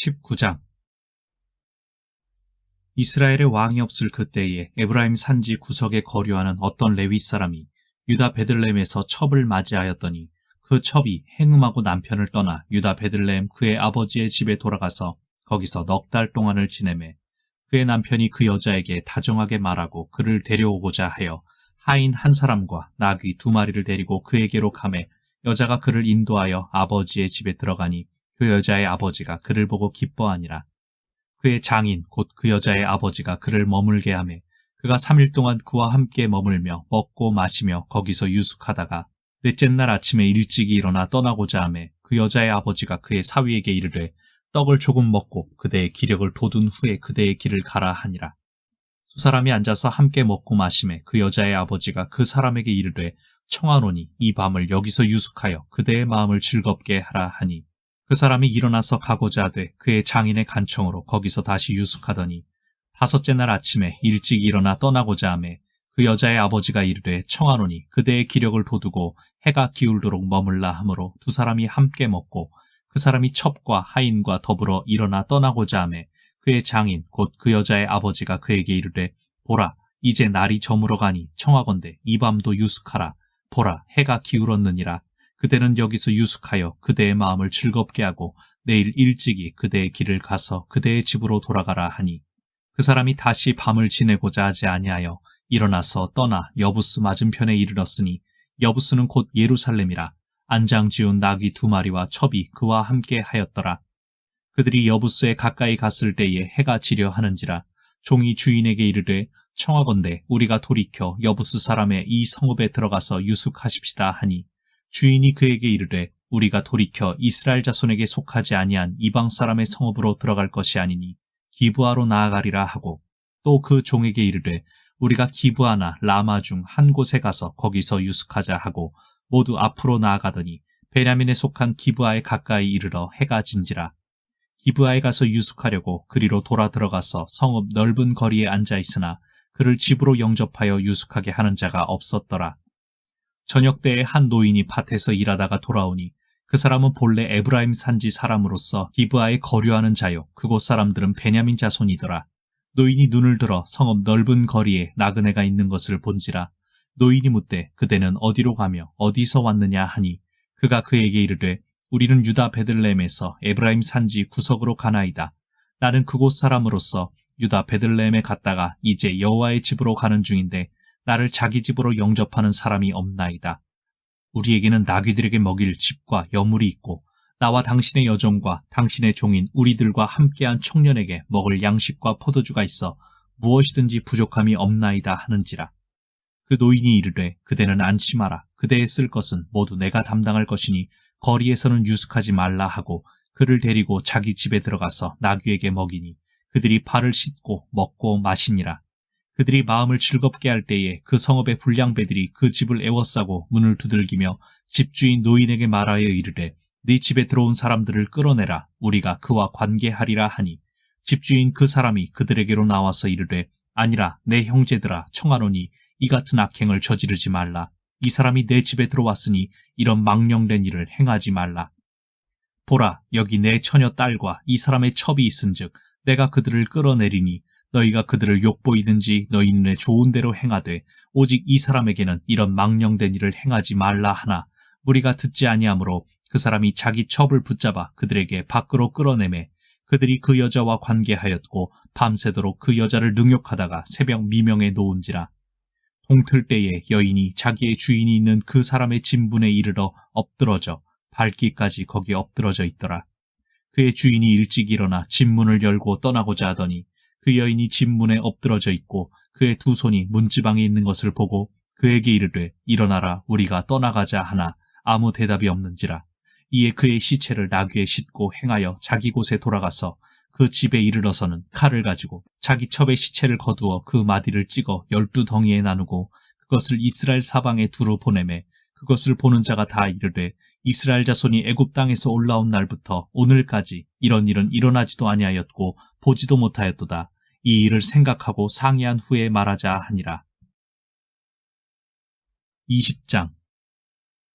19장. 이스라엘의 왕이 없을 그때에 에브라임 산지 구석에 거류하는 어떤 레위 사람이 유다 베들레헴에서 첩을 맞이하였더니 그 첩이 행음하고 남편을 떠나 유다 베들레헴 그의 아버지의 집에 돌아가서 거기서 넉 달 동안을 지내매 그의 남편이 그 여자에게 다정하게 말하고 그를 데려오고자 하여 하인 한 사람과 나귀 2마리를 데리고 그에게로 가매 여자가 그를 인도하여 아버지의 집에 들어가니 그 여자의 아버지가 그를 보고 기뻐하니라. 그의 장인 곧 그 여자의 아버지가 그를 머물게 하매 그가 3일 동안 그와 함께 머물며 먹고 마시며 거기서 유숙하다가 넷째 날 아침에 일찍이 일어나 떠나고자 하매 그 여자의 아버지가 그의 사위에게 이르되 떡을 조금 먹고 그대의 기력을 돋운 후에 그대의 길을 가라 하니라. 두 사람이 앉아서 함께 먹고 마시매 그 여자의 아버지가 그 사람에게 이르되 청하노니 이 밤을 여기서 유숙하여 그대의 마음을 즐겁게 하라 하니 그 사람이 일어나서 가고자 하되 그의 장인의 간청으로 거기서 다시 유숙하더니 5째 날 아침에 일찍 일어나 떠나고자 하매 그 여자의 아버지가 이르되 청하노니 그대의 기력을 돋우고 해가 기울도록 머물라 하므로 두 사람이 함께 먹고 그 사람이 첩과 하인과 더불어 일어나 떠나고자 하매 그의 장인 곧 그 여자의 아버지가 그에게 이르되 보라 이제 날이 저물어 가니 청하건대 이 밤도 유숙하라. 보라 해가 기울었느니라. 그대는 여기서 유숙하여 그대의 마음을 즐겁게 하고 내일 일찍이 그대의 길을 가서 그대의 집으로 돌아가라 하니 그 사람이 다시 밤을 지내고자 하지 아니하여 일어나서 떠나 여부스 맞은편에 이르렀으니 여부스는 곧 예루살렘이라. 안장 지운 나귀 2마리와 첩이 그와 함께 하였더라. 그들이 여부스에 가까이 갔을 때에 해가 지려 하는지라. 종이 주인에게 이르되 청하건대 우리가 돌이켜 여부스 사람의 이 성읍에 들어가서 유숙하십시다 하니 주인이 그에게 이르되 우리가 돌이켜 이스라엘 자손에게 속하지 아니한 이방 사람의 성읍으로 들어갈 것이 아니니 기브아로 나아가리라 하고 또 그 종에게 이르되 우리가 기브아나 라마 중 한 곳에 가서 거기서 유숙하자 하고 모두 앞으로 나아가더니 베냐민에 속한 기브아에 가까이 이르러 해가 진지라. 기브아에 가서 유숙하려고 그리로 돌아 들어가서 성읍 넓은 거리에 앉아 있으나 그를 집으로 영접하여 유숙하게 하는 자가 없었더라. 저녁 때에 한 노인이 밭에서 일하다가 돌아오니 그 사람은 본래 에브라임 산지 사람으로서 기브아에 거류하는 자요 그곳 사람들은 베냐민 자손이더라. 노인이 눈을 들어 성읍 넓은 거리에 나그네가 있는 것을 본지라. 노인이 묻되 그대는 어디로 가며 어디서 왔느냐 하니 그가 그에게 이르되 우리는 유다 베들레헴에서 에브라임 산지 구석으로 가나이다. 나는 그곳 사람으로서 유다 베들레헴에 갔다가 이제 여호와의 집으로 가는 중인데 나를 자기 집으로 영접하는 사람이 없나이다. 우리에게는 나귀들에게 먹일 집과 여물이 있고 나와 당신의 여종과 당신의 종인 우리들과 함께한 청년에게 먹을 양식과 포도주가 있어 무엇이든지 부족함이 없나이다 하는지라. 그 노인이 이르되 그대는 안심하라. 그대의 쓸 것은 모두 내가 담당할 것이니 거리에서는 유숙하지 말라 하고 그를 데리고 자기 집에 들어가서 나귀에게 먹이니 그들이 발을 씻고 먹고 마시니라. 그들이 마음을 즐겁게 할 때에 그 성읍의 불량배들이 그 집을 에워싸고 문을 두들기며 집주인 노인에게 말하여 이르되 네 집에 들어온 사람들을 끌어내라. 우리가 그와 관계하리라 하니 집주인 그 사람이 그들에게로 나와서 이르되 아니라 내 형제들아 청하노니 이 같은 악행을 저지르지 말라. 이 사람이 내 집에 들어왔으니 이런 망령된 일을 행하지 말라. 보라 여기 내 처녀 딸과 이 사람의 첩이 있은즉 내가 그들을 끌어내리니 너희가 그들을 욕보이든지 너희 눈에 좋은 대로 행하되 오직 이 사람에게는 이런 망령된 일을 행하지 말라 하나 무리가 듣지 아니하므로 그 사람이 자기 첩을 붙잡아 그들에게 밖으로 끌어내매 그들이 그 여자와 관계하였고 밤새도록 그 여자를 능욕하다가 새벽 미명에 놓은지라. 동틀 때에 여인이 자기의 주인이 있는 그 사람의 진분에 이르러 엎드러져 발길까지 거기에 엎드러져 있더라. 그의 주인이 일찍 일어나 진문을 열고 떠나고자 하더니 그 여인이 진문에 엎드러져 있고 그의 두 손이 문지방에 있는 것을 보고 그에게 이르되 일어나라 우리가 떠나가자 하나 아무 대답이 없는지라. 이에 그의 시체를 나귀에 싣고 행하여 자기 곳에 돌아가서 그 집에 이르러서는 칼을 가지고 자기 첩의 시체를 거두어 그 마디를 찍어 12덩이에 나누고 그것을 이스라엘 사방에 두루 보내매 그것을 보는 자가 다 이르되 이스라엘 자손이 애굽 땅에서 올라온 날부터 오늘까지 이런 일은 일어나지도 아니하였고 보지도 못하였도다. 이 일을 생각하고 상의한 후에 말하자 하니라. 20장.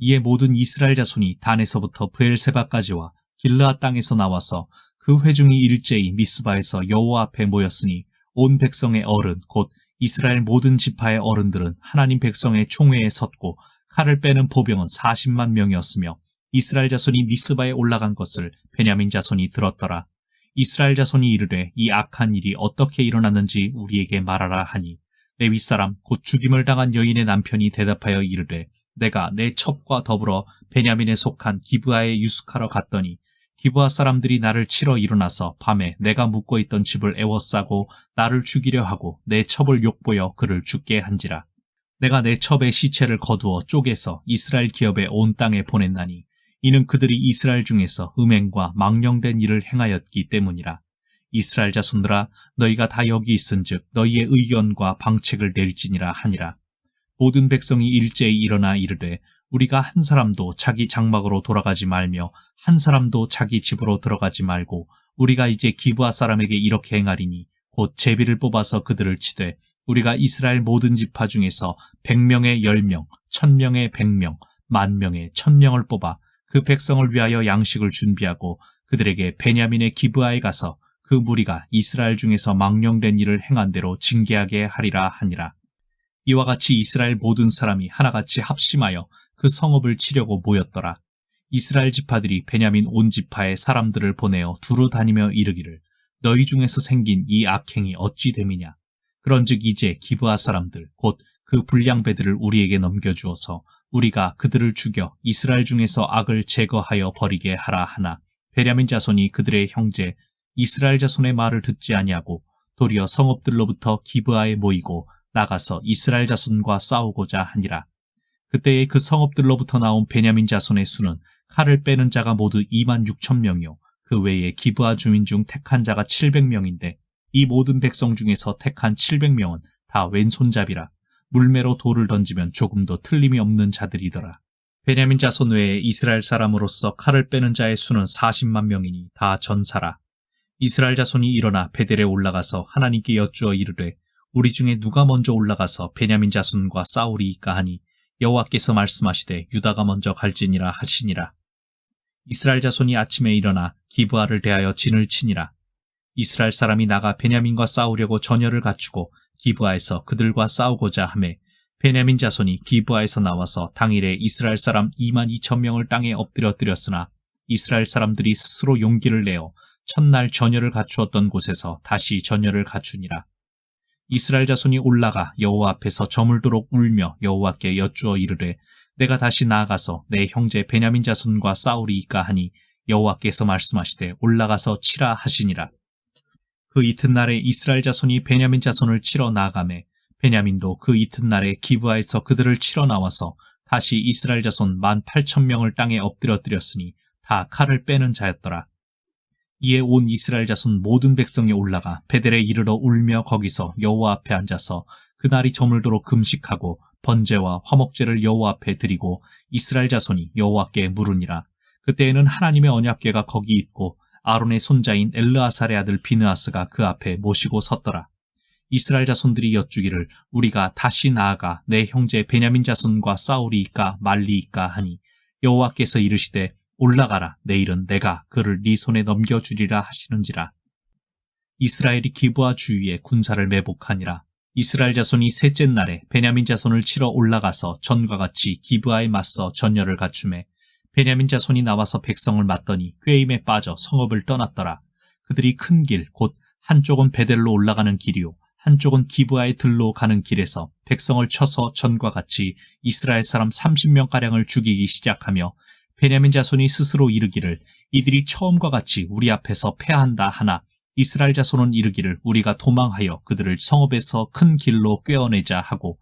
이에 모든 이스라엘 자손이 단에서부터 브엘세바까지와 길르앗 땅에서 나와서 그 회중이 일제히 미스바에서 여호와 앞에 모였으니 온 백성의 어른 곧 이스라엘 모든 지파의 어른들은 하나님 백성의 총회에 섰고 칼을 빼는 보병은 40만 명이었으며 이스라엘 자손이 미스바에 올라간 것을 베냐민 자손이 들었더라. 이스라엘 자손이 이르되 이 악한 일이 어떻게 일어났는지 우리에게 말하라 하니 레위 사람 곧 죽임을 당한 여인의 남편이 대답하여 이르되 내가 내 첩과 더불어 베냐민에 속한 기브아에 유숙하러 갔더니 기브아 사람들이 나를 치러 일어나서 밤에 내가 묵고 있던 집을 에워싸고 나를 죽이려 하고 내 첩을 욕보여 그를 죽게 한지라. 내가 내 첩의 시체를 거두어 쪼개서 이스라엘 기업의 온 땅에 보냈나니 이는 그들이 이스라엘 중에서 음행과 망령된 일을 행하였기 때문이라. 이스라엘 자손들아 너희가 다 여기 있은즉 너희의 의견과 방책을 낼지니라 하니라. 모든 백성이 일제히 일어나 이르되 우리가 한 사람도 자기 장막으로 돌아가지 말며 한 사람도 자기 집으로 들어가지 말고 우리가 이제 기브아 사람에게 이렇게 행하리니 곧 제비를 뽑아서 그들을 치되 우리가 이스라엘 모든 지파 중에서 100명에 10명, 1000명에 100명, 10,000명에 1000명을 뽑아 그 백성을 위하여 양식을 준비하고 그들에게 베냐민의 기브아에 가서 그 무리가 이스라엘 중에서 망령된 일을 행한 대로 징계하게 하리라 하니라. 이와 같이 이스라엘 모든 사람이 하나같이 합심하여 그 성읍을 치려고 모였더라. 이스라엘 지파들이 베냐민 온 지파의 사람들을 보내어 두루 다니며 이르기를 너희 중에서 생긴 이 악행이 어찌 됨이냐. 그런즉 이제 기브아 사람들 곧 그 불량배들을 우리에게 넘겨주어서 우리가 그들을 죽여 이스라엘 중에서 악을 제거하여 버리게 하라 하나 베냐민 자손이 그들의 형제 이스라엘 자손의 말을 듣지 아니하고 도리어 성읍들로부터 기브아에 모이고 나가서 이스라엘 자손과 싸우고자 하니라. 그때에 그 성읍들로부터 나온 베냐민 자손의 수는 칼을 빼는 자가 모두 26,000명이요 그 외에 기브아 주민 중 택한 자가 700명인데 이 모든 백성 중에서 택한 700명은 다 왼손잡이라. 물매로 돌을 던지면 조금도 틀림이 없는 자들이더라. 베냐민 자손 외에 이스라엘 사람으로서 칼을 빼는 자의 수는 40만 명이니 다 전사라. 이스라엘 자손이 일어나 베델에 올라가서 하나님께 여쭈어 이르되 우리 중에 누가 먼저 올라가서 베냐민 자손과 싸우리이까 하니 여호와께서 말씀하시되 유다가 먼저 갈지니라 하시니라. 이스라엘 자손이 아침에 일어나 기브아를 대하여 진을 치니라. 이스라엘 사람이 나가 베냐민과 싸우려고 전열을 갖추고 기브아에서 그들과 싸우고자 하매 베냐민 자손이 기브아에서 나와서 당일에 이스라엘 사람 22,000명을 땅에 엎드려뜨렸으나 이스라엘 사람들이 스스로 용기를 내어 첫날 전열을 갖추었던 곳에서 다시 전열을 갖추니라. 이스라엘 자손이 올라가 여호와 앞에서 저물도록 울며 여호와께 여쭈어 이르되 내가 다시 나아가서 내 형제 베냐민 자손과 싸우리이까 하니 여호와께서 말씀하시되 올라가서 치라 하시니라. 그 이튿날에 이스라엘 자손이 베냐민 자손을 치러 나아가매 베냐민도 그 이튿날에 기브아에서 그들을 치러 나와서 다시 이스라엘 자손 18,000명을 땅에 엎드려뜨렸으니 다 칼을 빼는 자였더라. 이에 온 이스라엘 자손 모든 백성이 올라가 베델에 이르러 울며 거기서 여호와 앞에 앉아서 그날이 저물도록 금식하고 번제와 화목제를 여호와 앞에 드리고 이스라엘 자손이 여호와께 물으니라. 그때에는 하나님의 언약궤가 거기 있고 아론의 손자인 엘르아살의 아들 비느하스가 그 앞에 모시고 섰더라. 이스라엘 자손들이 여쭈기를 우리가 다시 나아가 내 형제 베냐민 자손과 싸우리이까 말리이까 하니 여호와께서 이르시되 올라가라 내일은 내가 그를 네 손에 넘겨주리라 하시는지라. 이스라엘이 기브아 주위에 군사를 매복하니라. 이스라엘 자손이 셋째 날에 베냐민 자손을 치러 올라가서 전과 같이 기브아에 맞서 전열을 갖추매 베냐민 자손이 나와서 백성을 맞더니 꾀임에 빠져 성읍을 떠났더라. 그들이 큰 길 곧 한쪽은 베델로 올라가는 길이요 한쪽은 기브아의 들로 가는 길에서 백성을 쳐서 전과 같이 이스라엘 사람 30명가량을 죽이기 시작하며 베냐민 자손이 스스로 이르기를 이들이 처음과 같이 우리 앞에서 패한다 하나 이스라엘 자손은 이르기를 우리가 도망하여 그들을 성읍에서 큰 길로 꿰어내자 하고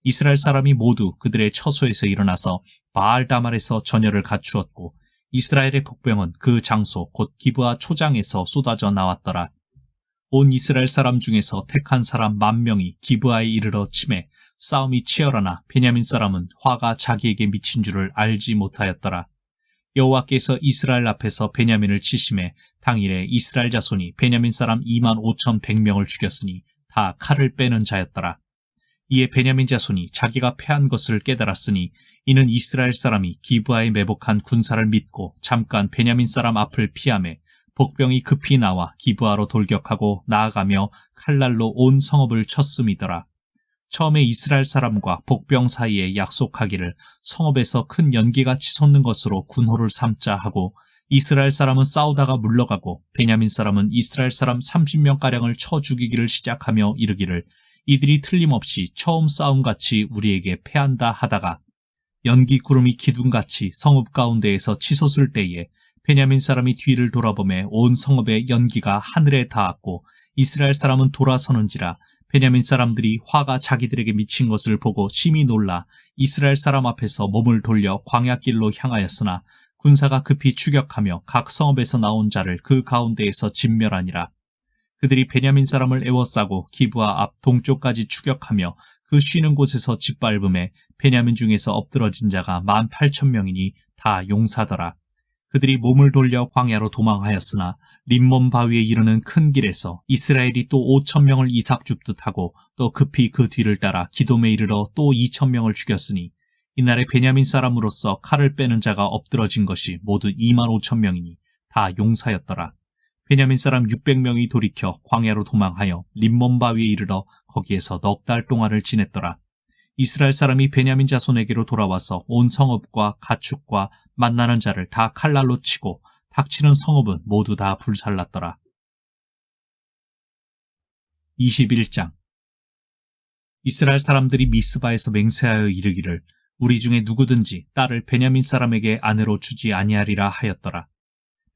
이스라엘 사람이 모두 그들의 처소에서 일어나서 바알다말에서 전열을 갖추었고 이스라엘의 복병은 그 장소 곧 기브아 초장에서 쏟아져 나왔더라. 온 이스라엘 사람 중에서 택한 사람 10,000명이 기브아에 이르러 치매 싸움이 치열하나 베냐민 사람은 화가 자기에게 미친 줄을 알지 못하였더라. 여호와께서 이스라엘 앞에서 베냐민을 치심해 당일에 이스라엘 자손이 베냐민 사람 25,100명을 죽였으니 다 칼을 빼는 자였더라. 이에 베냐민 자손이 자기가 패한 것을 깨달았으니 이는 이스라엘 사람이 기브아에 매복한 군사를 믿고 잠깐 베냐민 사람 앞을 피하매 복병이 급히 나와 기브아로 돌격하고 나아가며 칼날로 온 성읍을 쳤음이더라. 처음에 이스라엘 사람과 복병 사이에 약속하기를 성읍에서 큰 연기가 치솟는 것으로 군호를 삼자 하고 이스라엘 사람은 싸우다가 물러가고 베냐민 사람은 이스라엘 사람 30명가량을 쳐 죽이기를 시작하며 이르기를 이들이 틀림없이 처음 싸움같이 우리에게 패한다 하다가 연기 구름이 기둥같이 성읍 가운데에서 치솟을 때에 베냐민 사람이 뒤를 돌아보매 온 성읍의 연기가 하늘에 닿았고 이스라엘 사람은 돌아서는지라 베냐민 사람들이 화가 자기들에게 미친 것을 보고 심히 놀라 이스라엘 사람 앞에서 몸을 돌려 광야길로 향하였으나 군사가 급히 추격하며 각 성읍에서 나온 자를 그 가운데에서 진멸하니라. 그들이 베냐민 사람을 에워싸고 기브아 앞 동쪽까지 추격하며 그 쉬는 곳에서 짓밟음에 베냐민 중에서 엎드러진 자가 18,000명이니 다 용사더라. 그들이 몸을 돌려 광야로 도망하였으나 림몬 바위에 이르는 큰 길에서 이스라엘이 또 5,000명을 이삭 줍듯 하고 또 급히 그 뒤를 따라 기돔에 이르러 또 2,000명을 죽였으니 이날에 베냐민 사람으로서 칼을 빼는 자가 엎드러진 것이 모두 25,000명이니 다 용사였더라. 베냐민 사람 600명이 돌이켜 광야로 도망하여 림몬 바위에 이르러 거기에서 넉 달 동안을 지냈더라. 이스라엘 사람이 베냐민 자손에게로 돌아와서 온 성읍과 가축과 만나는 자를 다 칼날로 치고 닥치는 성읍은 모두 다 불살랐더라. 21장 이스라엘 사람들이 미스바에서 맹세하여 이르기를 우리 중에 누구든지 딸을 베냐민 사람에게 아내로 주지 아니하리라 하였더라.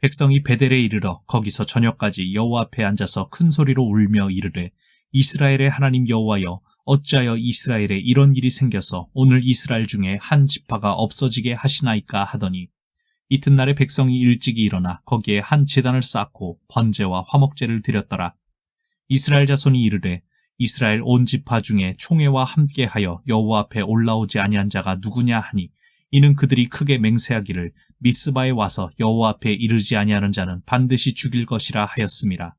백성이 베델에 이르러 거기서 저녁까지 여호와 앞에 앉아서 큰 소리로 울며 이르되 이스라엘의 하나님 여호와여 어찌하여 이스라엘에 이런 일이 생겨서 오늘 이스라엘 중에 한 지파가 없어지게 하시나이까 하더니 이튿날에 백성이 일찍이 일어나 거기에 한 제단을 쌓고 번제와 화목제를 드렸더라. 이스라엘 자손이 이르되 이스라엘 온 지파 중에 총회와 함께하여 여호와 앞에 올라오지 아니한 자가 누구냐 하니 이는 그들이 크게 맹세하기를 미스바에 와서 여호와 앞에 이르지 아니하는 자는 반드시 죽일 것이라 하였음이라.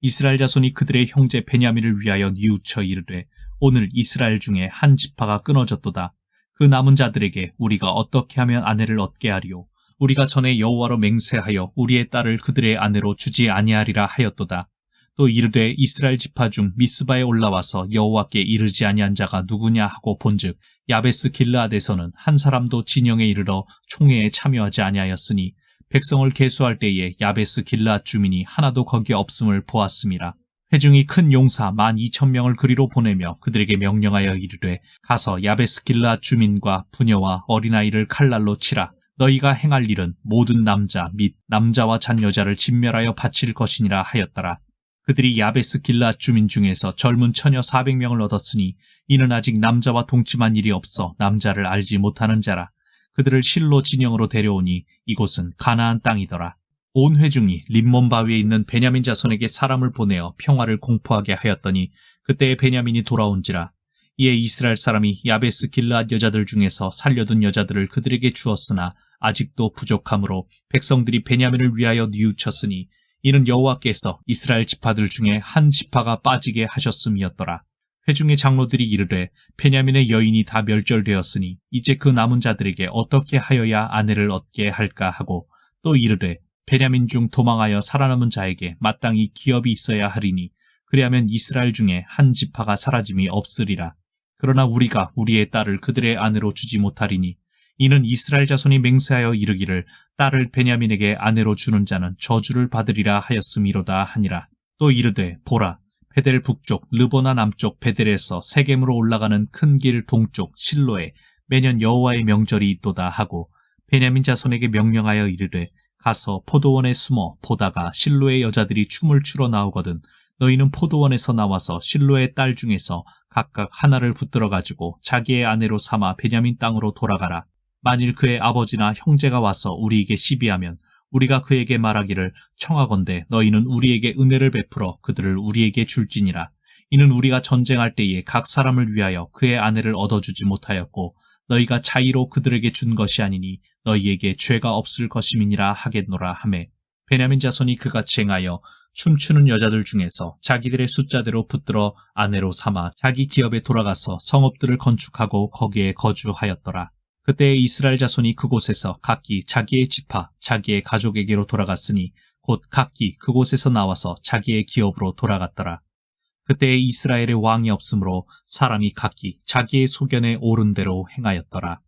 이스라엘 자손이 그들의 형제 베냐민을 위하여 뉘우쳐 이르되 오늘 이스라엘 중에 한 지파가 끊어졌도다. 그 남은 자들에게 우리가 어떻게 하면 아내를 얻게 하리요. 우리가 전에 여호와로 맹세하여 우리의 딸을 그들의 아내로 주지 아니하리라 하였도다. 또 이르되 이스라엘 지파 중 미스바에 올라와서 여호와께 이르지 아니한 자가 누구냐 하고 본즉 야베스 길르앗에서는 한 사람도 진영에 이르러 총회에 참여하지 아니하였으니 백성을 계수할 때에 야베스 길르앗 주민이 하나도 거기에 없음을 보았음이라. 회중이 큰 용사 12,000명을 그리로 보내며 그들에게 명령하여 이르되 가서 야베스 길르앗 주민과 부녀와 어린아이를 칼날로 치라. 너희가 행할 일은 모든 남자 및 남자와 잔 여자를 진멸하여 바칠 것이니라 하였더라. 그들이 야베스 길르앗 주민 중에서 젊은 처녀 400명을 얻었으니 이는 아직 남자와 동침한 일이 없어 남자를 알지 못하는 자라. 그들을 실로 진영으로 데려오니 이곳은 가나안 땅이더라. 온 회중이 림몬 바위에 있는 베냐민 자손에게 사람을 보내어 평화를 공포하게 하였더니 그때에 베냐민이 돌아온지라. 이에 이스라엘 사람이 야베스 길르앗 여자들 중에서 살려둔 여자들을 그들에게 주었으나 아직도 부족하므로 백성들이 베냐민을 위하여 뉘우쳤으니 이는 여호와께서 이스라엘 지파들 중에 한 지파가 빠지게 하셨음이었더라. 회중의 장로들이 이르되 베냐민의 여인이 다 멸절되었으니 이제 그 남은 자들에게 어떻게 하여야 아내를 얻게 할까 하고 또 이르되 베냐민 중 도망하여 살아남은 자에게 마땅히 기업이 있어야 하리니 그리하면 이스라엘 중에 한 지파가 사라짐이 없으리라. 그러나 우리가 우리의 딸을 그들의 아내로 주지 못하리니 이는 이스라엘 자손이 맹세하여 이르기를 딸을 베냐민에게 아내로 주는 자는 저주를 받으리라 하였음이로다 하니라. 또 이르되 보라 베델 북쪽 르보나 남쪽 베델에서 세겜으로 올라가는 큰 길 동쪽 실로에 매년 여호와의 명절이 있도다 하고 베냐민 자손에게 명령하여 이르되 가서 포도원에 숨어 보다가 실로의 여자들이 춤을 추러 나오거든 너희는 포도원에서 나와서 실로의 딸 중에서 각각 하나를 붙들어 가지고 자기의 아내로 삼아 베냐민 땅으로 돌아가라. 만일 그의 아버지나 형제가 와서 우리에게 시비하면 우리가 그에게 말하기를 청하건대 너희는 우리에게 은혜를 베풀어 그들을 우리에게 줄지니라. 이는 우리가 전쟁할 때에 각 사람을 위하여 그의 아내를 얻어주지 못하였고 너희가 자의로 그들에게 준 것이 아니니 너희에게 죄가 없을 것임이니라 하겠노라 하매 베냐민 자손이 그같이 행하여 춤추는 여자들 중에서 자기들의 숫자대로 붙들어 아내로 삼아 자기 기업에 돌아가서 성읍들을 건축하고 거기에 거주하였더라. 그때 이스라엘 자손이 그곳에서 각기 자기의 지파, 자기의 가족에게로 돌아갔으니 곧 각기 그곳에서 나와서 자기의 기업으로 돌아갔더라. 그때 이스라엘의 왕이 없으므로 사람이 각기 자기의 소견에 옳은 대로 행하였더라.